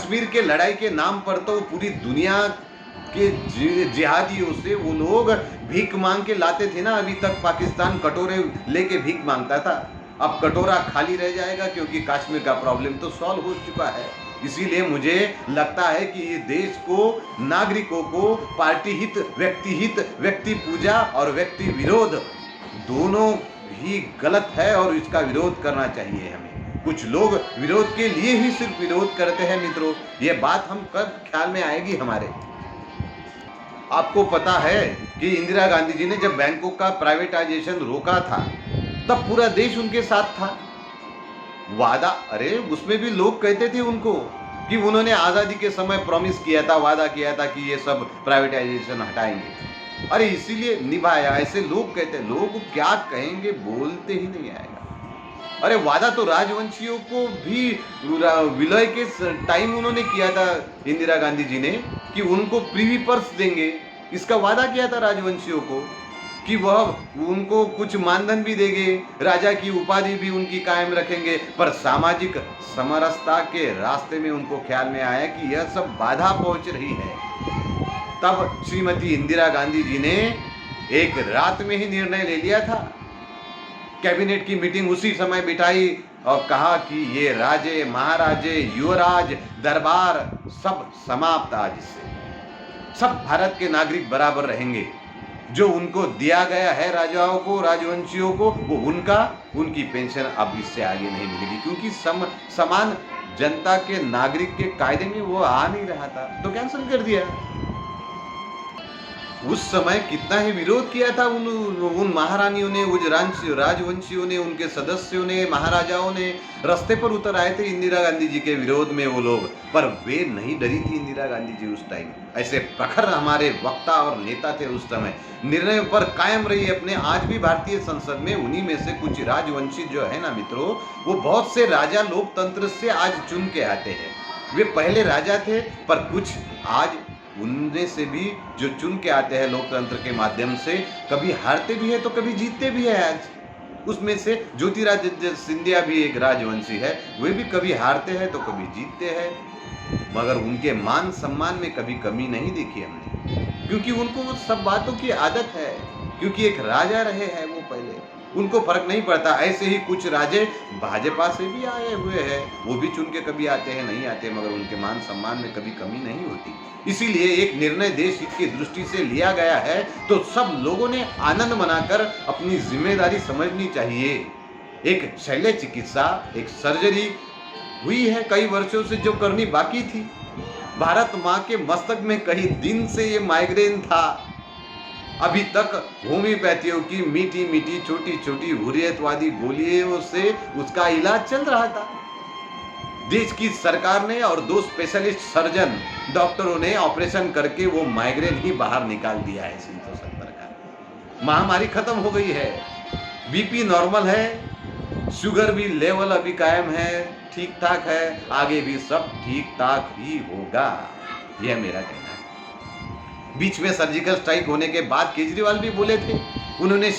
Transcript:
कश्मीर के लड़ाई के नाम पर तो पूरी दुनिया के जिहादियों से वो लोग भीख मांग के लाते थे ना। अभी तक पाकिस्तान कटोरे लेके भीख मांगता था, अब कटोरा खाली रह जाएगा क्योंकि कश्मीर का प्रॉब्लम तो सॉल्व हो चुका है। इसीलिए मुझे लगता है कि इस देश को, नागरिकों को पार्टी हित, व्यक्ति पूजा और व्यक्ति विरोध दोनों ही गलत है और इसका विरोध करना चाहिए हमें। कुछ लोग विरोध के लिए ही सिर्फ विरोध करते हैं मित्रों, ये बात हम कब ख्याल में आएगी हमारे। आपको पता है कि इंदिरा गांधी जी ने जब बैंकों का प्राइवेटाइजेशन रोका था तब पूरा देश उनके साथ था। वादा, अरे उसमें भी लोग कहते थे उनको कि उन्होंने आजादी के समय प्रॉमिस किया था, वादा किया था कि ये सब प्राइवेटाइजेशन हटाएंगे। अरे इसीलिए निभाया, ऐसे लोग कहते। लोग क्या कहेंगे बोलते ही नहीं आएगा। अरे वादा तो राजवंशियों को भी विलय के टाइम उन्होंने किया था, इंदिरा गांधी जी ने, कि उनको प्रीवी पर्स देंगे। इसका वादा किया था राजवंशियों को कि वह उनको कुछ मानधन भी देंगे, राजा की उपाधि भी उनकी कायम रखेंगे। पर सामाजिक समरसता के रास्ते में उनको ख्याल में आया कि यह सब बाधा पहुंच रही है। तब श्रीमती इंदिरा गांधी जी ने एक रात में ही निर्णय ले लिया था। कैबिनेट की मीटिंग उसी समय बिठाई और कहा कि ये राजे, महाराजे, युवराज, दरबार सब समाप्त। आज से सब भारत के नागरिक बराबर रहेंगे। जो उनको दिया गया है राजाओं को, राजवंशियों को, वो उनकी पेंशन अब इससे आगे नहीं मिलेगी, क्योंकि समान जनता के नागरिक के कायदे में वो आ नहीं रहा था, तो कैंसिल कर दिया। उस समय कितना ही विरोध किया था उन महारानियों ने, उन राजवंशियों ने, उनके सदस्यों ने, महाराजाओं ने रास्ते पर उतर आए थे इंदिरा गांधी जी के विरोध में वो लोग। पर वे नहीं डरी थी इंदिरा गांधी जी उस टाइम। ऐसे प्रखर हमारे वक्ता और नेता थे उस समय, निर्णय पर कायम रही अपने। आज भी भारतीय संसद में उन्हीं में से कुछ राजवंशी जो है ना मित्रों, वो बहुत से राजा लोकतंत्र से आज चुन के आते हैं। वे पहले राजा थे, पर कुछ आज उनमें से भी जो चुन के आते हैं लोकतंत्र के माध्यम से, कभी हारते भी है तो कभी जीतते भी है। आज उसमें से ज्योतिरादित्य सिंधिया भी एक राजवंशी है, वे भी कभी हारते हैं तो कभी जीतते हैं, मगर उनके मान सम्मान में कभी कमी नहीं देखी हमने, क्योंकि उनको वो सब बातों की आदत है, क्योंकि एक राजा रहे हैं वो पहले, उनको फर्क नहीं पड़ता। ऐसे ही कुछ राजे भाजपा से भी आए हुए हैं, वो भी चुन के कभी आते हैं, नहीं आते, मगर उनके मान सम्मान में कभी कमी नहीं होती। इसीलिए एक निर्णय देश हित की दृष्टि से लिया गया है तो सब लोगों ने आनंद मनाकर अपनी जिम्मेदारी समझनी चाहिए। एक शल्य चिकित्सा, एक सर्जरी हुई है कई वर्षों से जो करनी बाकी थी। भारत माँ के मस्तक में कई दिन से ये माइग्रेन था, अभी तक होम्योपैथियों की मीठी मीठी छोटी छोटी हुर्रियतवादी गोलियों से उसका इलाज चल रहा था। देश की सरकार ने और 2 स्पेशलिस्ट सर्जन डॉक्टरों ने ऑपरेशन करके वो माइग्रेन ही बाहर निकाल दिया है 370 का। महामारी खत्म हो गई है, बीपी नॉर्मल है, शुगर भी लेवल अभी कायम है, ठीक ठाक है, आगे भी सब ठीक ठाक ही होगा, यह मेरा कहना है। बीच में सर्जिकल स्ट्राइक होने के बाद केजरीवाल भी बोले थे, उन्होंने